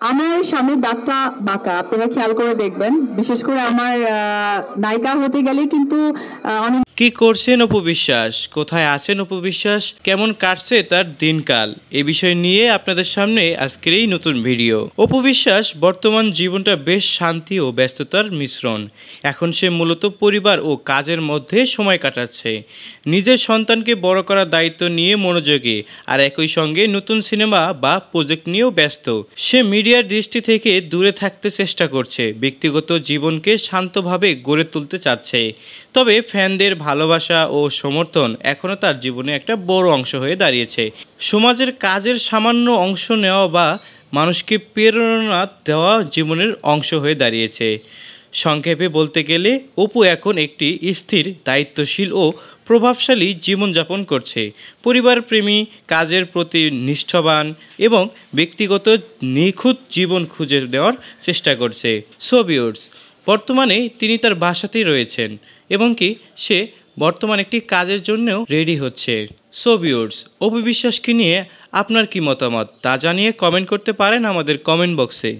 আমার সামনের দাঁতটা বাঁকা, আপনারা খেয়াল করে দেখবেন। বিশেষ করে আমার নায়িকা হতে গেলে কিন্তু অনেক। কি করছেন অপু বিশ্বাস, কোথায় আছেন অপু বিশ্বাস, কেমন কাটছে তার দিনকাল, এ বিষয় নিয়ে আপনাদের সামনে আজকের এই নতুন ভিডিও। অপু বিশ্বাস বর্তমান জীবনটা বেশ শান্তি ও ব্যস্ততার মিশ্রণ। এখন সে মূলত পরিবার ও কাজের মধ্যে সময় কাটাচ্ছে। নিজের সন্তানকে বড় করার দায়িত্ব নিয়ে মনোযোগী, আর একই সঙ্গে নতুন সিনেমা বা প্রজেক্ট নিয়েও ব্যস্ত। সে মিডিয়ার দৃষ্টি থেকে দূরে থাকতে চেষ্টা করছে, ব্যক্তিগত জীবনকে শান্তভাবে গড়ে তুলতে চাচ্ছে। তবে ফ্যানদের ভালোবাসা ও সমর্থন এখনও তার জীবনে একটা বড় অংশ হয়ে দাঁড়িয়েছে। সমাজের কাজের সামান্য অংশ নেওয়া বা মানুষকে প্রেরণা দেওয়া জীবনের অংশ হয়ে দাঁড়িয়েছে। সংক্ষেপে বলতে গেলে অপু এখন একটি স্থির, দায়িত্বশীল ও প্রভাবশালী জীবনযাপন করছে। পরিবারপ্রেমী, কাজের প্রতি নিষ্ঠাবান এবং ব্যক্তিগত নিখুঁত জীবন খুঁজে নেওয়ার চেষ্টা করছে। সো ভিউয়ার্স, বর্তমানে তিনি তার বাসাতেই রয়েছেন এবং কি সে বর্তমানে একটি কাজের জন্যও রেডি হচ্ছে। সো ভিউয়ার্স, অপু বিশ্বাসকে নিয়ে আপনার কি মতামত তা জানিয়ে কমেন্ট করতে পারেন আমাদের কমেন্ট বক্সে।